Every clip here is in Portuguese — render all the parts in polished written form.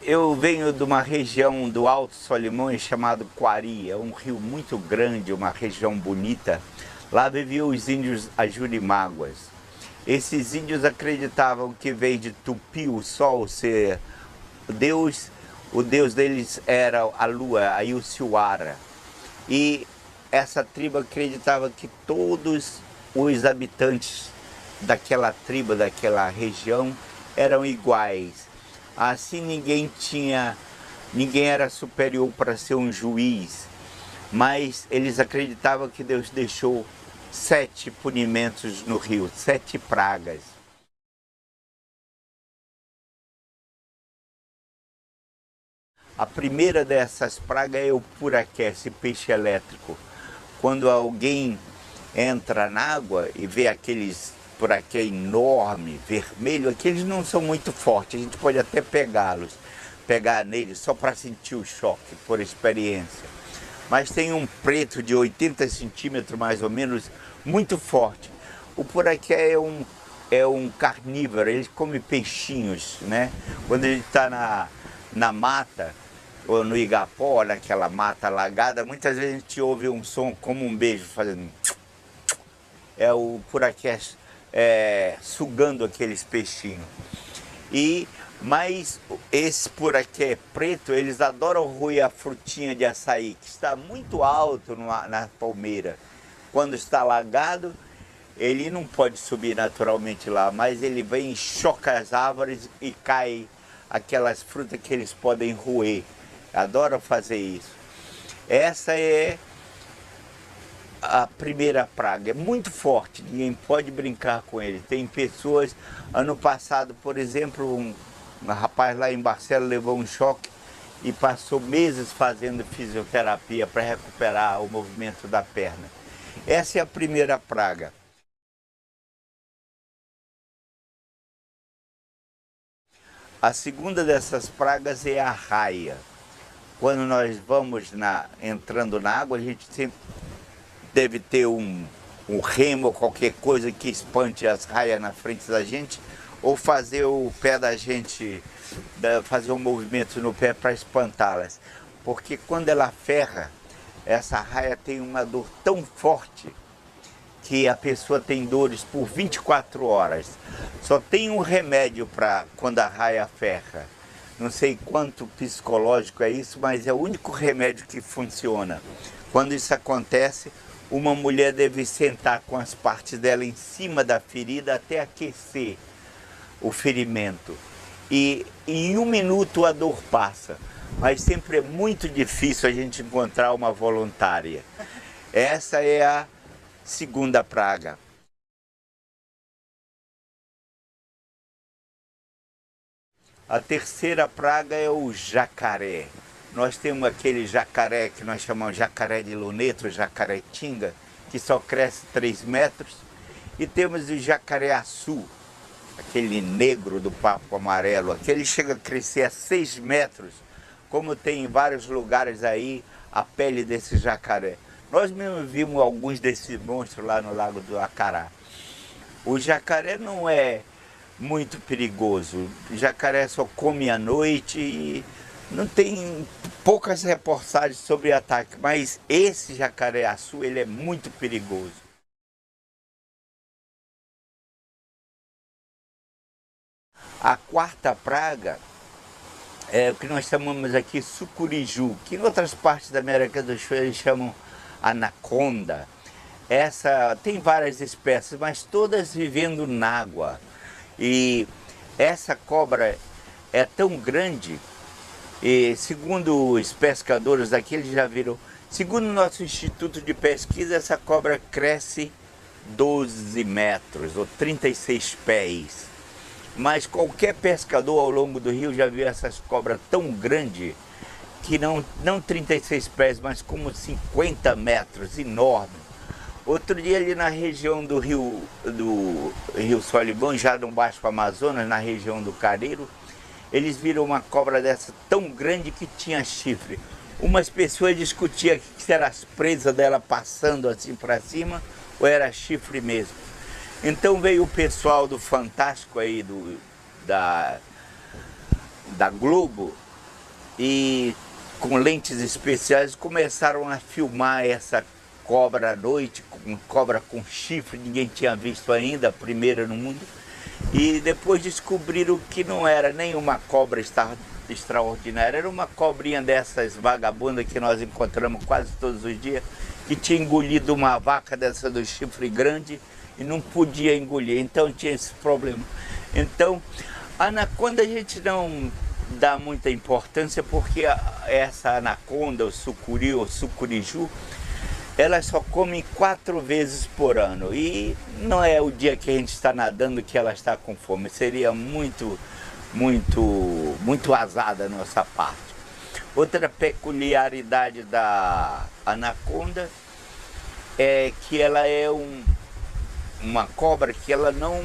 Eu venho de uma região do Alto Solimões chamado Quari, é um rio muito grande, uma região bonita. Lá viviam os índios Ajurimáguas. Esses índios acreditavam que veio de Tupi, o sol, ser Deus, o Deus deles era a lua, a Ilciuara. E essa tribo acreditava que todos os habitantes daquela tribo, daquela região, eram iguais. Assim ninguém era superior para ser um juiz, mas eles acreditavam que Deus deixou 7 punimentos no rio, 7 pragas. A primeira dessas pragas é o puraqué, esse peixe elétrico. Quando alguém entra na água e vê aqueles puraqué enorme, vermelho, aqueles não são muito fortes, a gente pode até pegar neles só para sentir o choque, por experiência. Mas tem um preto de 80 centímetros mais ou menos, muito forte. O puraqué é um carnívoro, ele come peixinhos, né? Quando ele está na mata, ou no igapó, naquela mata alagada, muitas vezes a gente ouve um som como um beijo fazendo... É o puraqué sugando aqueles peixinhos. Mas esse puraqué preto, eles adoram roer a frutinha de açaí, que está muito alto na palmeira. Quando está alagado, ele não pode subir naturalmente lá, mas ele vem e choca as árvores e cai aquelas frutas que eles podem roer. Adoram fazer isso. Essa é a primeira praga, é muito forte, ninguém pode brincar com ele. Tem pessoas, ano passado, por exemplo, um rapaz lá em Barcelos levou um choque e passou meses fazendo fisioterapia para recuperar o movimento da perna. Essa é a primeira praga. A segunda dessas pragas é a raia. Quando nós vamos entrando na água, a gente sempre deve ter um remo ou qualquer coisa que espante as raias na frente da gente, ou fazer o pé da gente, fazer um movimento no pé para espantá-las. Porque quando ela ferra, essa raia tem uma dor tão forte que a pessoa tem dores por 24 horas. Só tem um remédio para quando a raia ferra. Não sei quanto psicológico é isso, mas é o único remédio que funciona. Quando isso acontece, uma mulher deve sentar com as partes dela em cima da ferida até aquecer o ferimento. E em 1 minuto a dor passa. Mas sempre é muito difícil a gente encontrar uma voluntária. Essa é a segunda praga. A terceira praga é o jacaré. Nós temos aquele jacaré que nós chamamos jacaré de luneta, jacaretinga, que só cresce 3 metros. E temos o jacaré-açu, aquele negro do papo amarelo, aquele chega a crescer a 6 metros, como tem em vários lugares aí a pele desse jacaré. Nós mesmo vimos alguns desses monstros lá no Lago do Acará. O jacaré não é muito perigoso, o jacaré só come à noite e não tem poucas reportagens sobre ataque, mas esse jacaré-açu, ele é muito perigoso. A quarta praga é o que nós chamamos aqui sucuriju, que em outras partes da América do Sul eles chamam anaconda. Essa tem várias espécies, mas todas vivendo na água. E essa cobra é tão grande, e segundo os pescadores daqui, eles já viram, segundo o nosso instituto de pesquisa, essa cobra cresce 12 metros ou 36 pés. Mas qualquer pescador ao longo do rio já viu essas cobras tão grandes, que não 36 pés, mas como 50 metros, enorme. Outro dia ali na região do Rio Solimões, já no Baixo Amazonas, na região do Careiro, eles viram uma cobra dessa tão grande que tinha chifre. Umas pessoas discutiam se era as presas dela passando assim para cima ou era chifre mesmo. Então veio o pessoal do Fantástico aí, da Globo, e com lentes especiais começaram a filmar essa cobra à noite, cobra com chifre, ninguém tinha visto ainda, a primeira no mundo. E depois descobriram que não era nenhuma cobra extraordinária, era uma cobrinha dessas vagabundas que nós encontramos quase todos os dias, que tinha engolido uma vaca dessa do chifre grande e não podia engolir, então tinha esse problema. Então, a anaconda a gente não dá muita importância porque essa anaconda, o sucuri ou sucuriju, elas só comem 4 vezes por ano e não é o dia que a gente está nadando que ela está com fome, seria muito azar da nossa parte. Outra peculiaridade da anaconda é que ela é uma cobra que ela não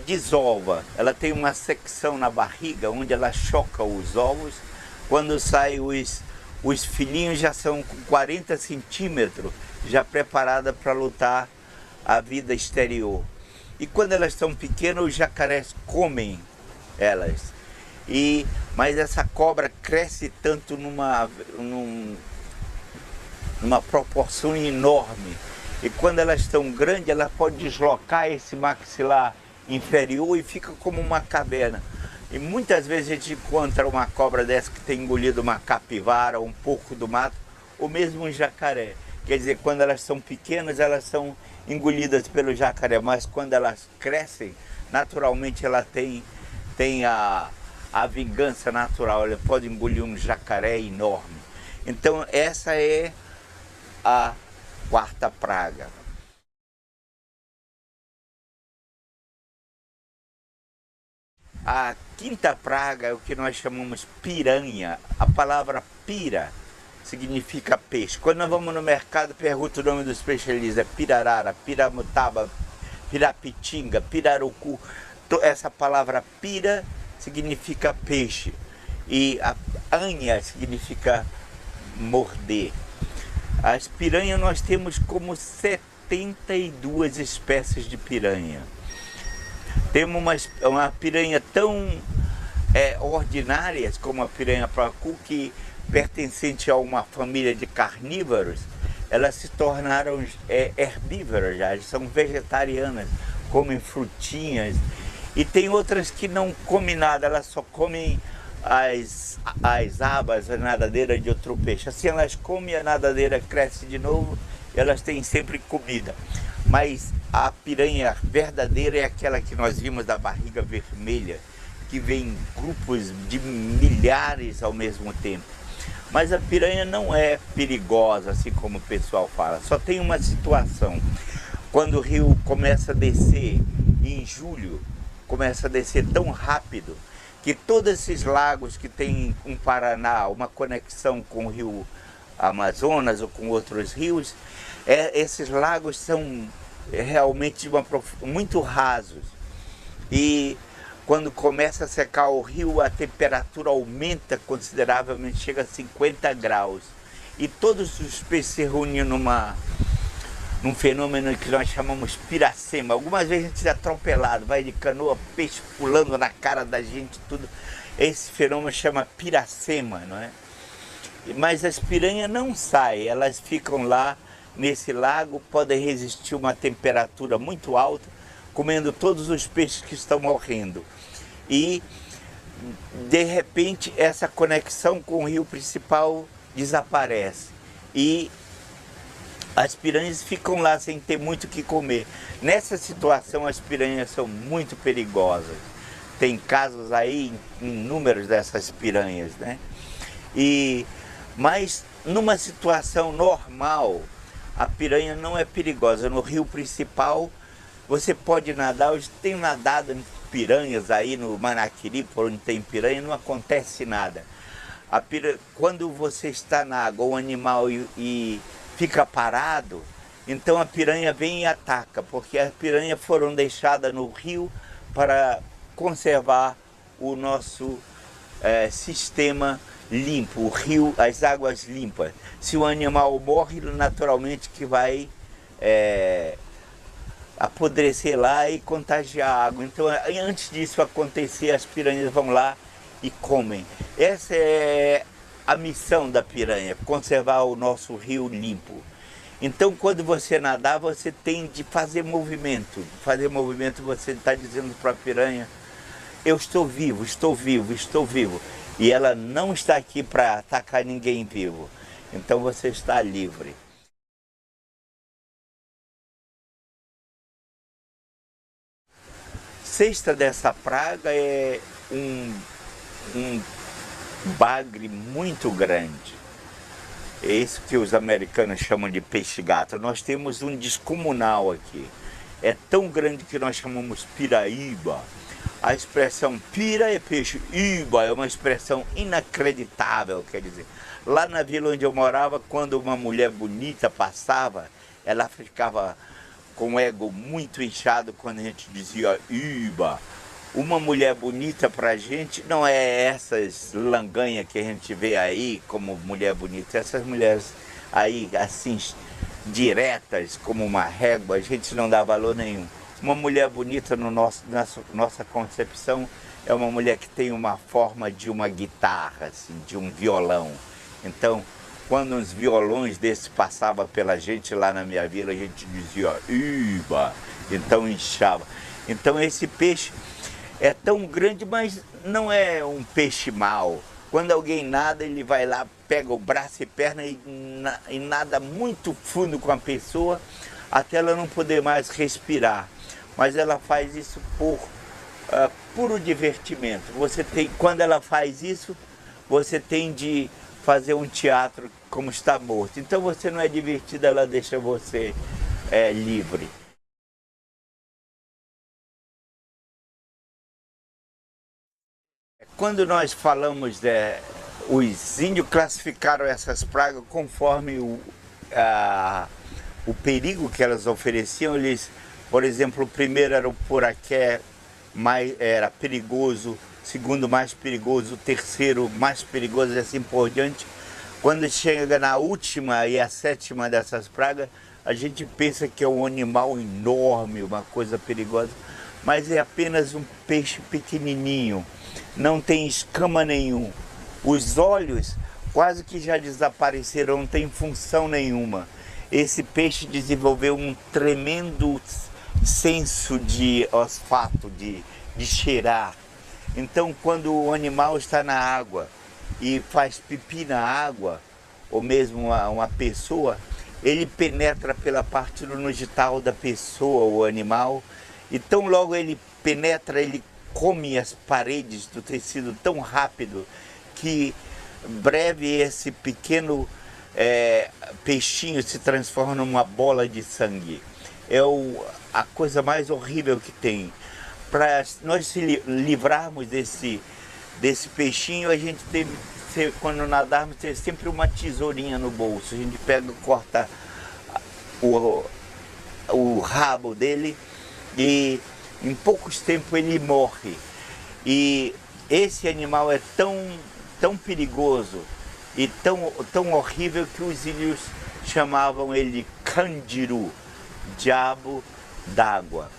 desova, ela tem uma secção na barriga onde ela choca os ovos. Quando saem os filhinhos já são com 40 centímetros, já preparada para lutar a vida exterior. E quando elas estão pequenas, os jacarés comem elas. Mas essa cobra cresce tanto numa proporção enorme. E quando elas estão grandes, ela pode deslocar esse maxilar inferior e fica como uma caverna. E muitas vezes a gente encontra uma cobra dessa que tem engolido uma capivara, um porco do mato, ou mesmo um jacaré. Quer dizer, quando elas são pequenas, elas são engolidas pelo jacaré, mas quando elas crescem, naturalmente ela tem a vingança natural, ela pode engolir um jacaré enorme. Então essa é a quarta praga. A quinta praga é o que nós chamamos piranha. A palavra pira significa peixe. Quando nós vamos no mercado, pergunta o nome dos peixes, ele diz pirarara, piramutaba, pirapitinga, pirarucu. Essa palavra pira significa peixe e a anha significa morder. As piranhas nós temos como 72 espécies de piranha. Temos uma piranha tão ordinárias como a piranha pacu, que pertencente a uma família de carnívoros, elas se tornaram herbívoras já, elas são vegetarianas, comem frutinhas. E tem outras que não comem nada, elas só comem as abas, a nadadeira de outro peixe. Assim elas comem, a nadadeira cresce de novo, elas têm sempre comida. Mas a piranha verdadeira é aquela que nós vimos da barriga vermelha, que vem em grupos de milhares ao mesmo tempo. Mas a piranha não é perigosa, assim como o pessoal fala. Só tem uma situação. Quando o rio começa a descer em julho, começa a descer tão rápido que todos esses lagos que tem um Paraná, uma conexão com o rio Amazonas ou com outros rios, esses lagos são realmente muito rasos. E quando começa a secar o rio, a temperatura aumenta consideravelmente, chega a 50 graus. E todos os peixes se reúnem num fenômeno que nós chamamos piracema. Algumas vezes a gente é atropelado, vai de canoa, peixe pulando na cara da gente, tudo. Esse fenômeno chama piracema, não é? Mas as piranhas não saem, elas ficam lá nesse lago, podem resistir a uma temperatura muito alta, comendo todos os peixes que estão morrendo. E de repente essa conexão com o rio principal desaparece. E as piranhas ficam lá sem ter muito o que comer. Nessa situação, as piranhas são muito perigosas. Tem casos aí, inúmeros dessas piranhas, né? Mas numa situação normal, a piranha não é perigosa. No rio principal, você pode nadar. Eu tenho nadado em piranhas aí no Manaquiri, por onde tem piranha, não acontece nada. Quando você está na água, o animal e fica parado, então a piranha vem e ataca, porque as piranhas foram deixadas no rio para conservar o nosso sistema limpo, o rio, as águas limpas. Se o animal morre, naturalmente que vai apodrecer lá e contagiar a água. Então, antes disso acontecer, as piranhas vão lá e comem. Essa é a missão da piranha, conservar o nosso rio limpo. Então, quando você nadar, você tem de fazer movimento. Fazer movimento, você está dizendo para a piranha: eu estou vivo, estou vivo, estou vivo. E ela não está aqui para atacar ninguém vivo. Então você está livre. Sexta dessa praga é um bagre muito grande. É isso que os americanos chamam de peixe-gato. Nós temos um descomunal aqui. É tão grande que nós chamamos piraíba. A expressão pira é peixe, iba é uma expressão inacreditável, quer dizer. Lá na vila onde eu morava, quando uma mulher bonita passava, ela ficava com o ego muito inchado quando a gente dizia iba. Uma mulher bonita pra gente não é essas langanhas que a gente vê aí como mulher bonita. Essas mulheres aí assim, diretas como uma régua, a gente não dá valor nenhum. Uma mulher bonita no nossa concepção é uma mulher que tem uma forma de uma guitarra, assim, de um violão. Então, quando uns violões desses passavam pela gente lá na minha vila, a gente dizia iba, então inchava. Então esse peixe é tão grande, mas não é um peixe mau. Quando alguém nada, ele vai lá, pega o braço e perna e nada muito fundo com a pessoa, até ela não poder mais respirar. Mas ela faz isso por puro divertimento. Quando ela faz isso, você tem de fazer um teatro como está morto. Então você não é divertido, ela deixa você livre. Quando nós falamos os índios classificaram essas pragas conforme o perigo que elas ofereciam. Eles, por exemplo, o primeiro era o poraqué, era perigoso, segundo mais perigoso, o terceiro mais perigoso e assim por diante. Quando chega na última e a sétima dessas pragas, a gente pensa que é um animal enorme, uma coisa perigosa, mas é apenas um peixe pequenininho, não tem escama nenhum. Os olhos quase que já desapareceram, não tem função nenhuma. Esse peixe desenvolveu um tremendo senso de olfato, de cheirar. Então, quando o animal está na água e faz pipi na água, ou mesmo uma pessoa, ele penetra pela parte nogital da pessoa, o animal, e tão logo ele penetra, ele come as paredes do tecido tão rápido que breve esse pequeno peixinho se transforma numa bola de sangue. É a coisa mais horrível que tem. Para nós se livrarmos desse peixinho, a gente teve, quando nadarmos, ter sempre uma tesourinha no bolso. A gente pega, corta o rabo dele e em poucos tempos ele morre. E esse animal é tão perigoso e tão horrível que os índios chamavam ele candiru, diabo d'água.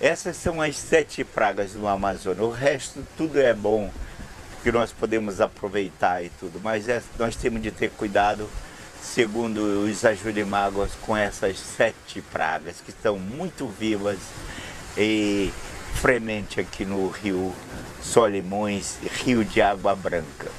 Essas são as 7 pragas do Amazonas. O resto tudo é bom, que nós podemos aproveitar e tudo, mas nós temos de ter cuidado, segundo os Ajuremáguas, com essas 7 pragas que estão muito vivas e fremente aqui no Rio Solimões, Rio de Água Branca.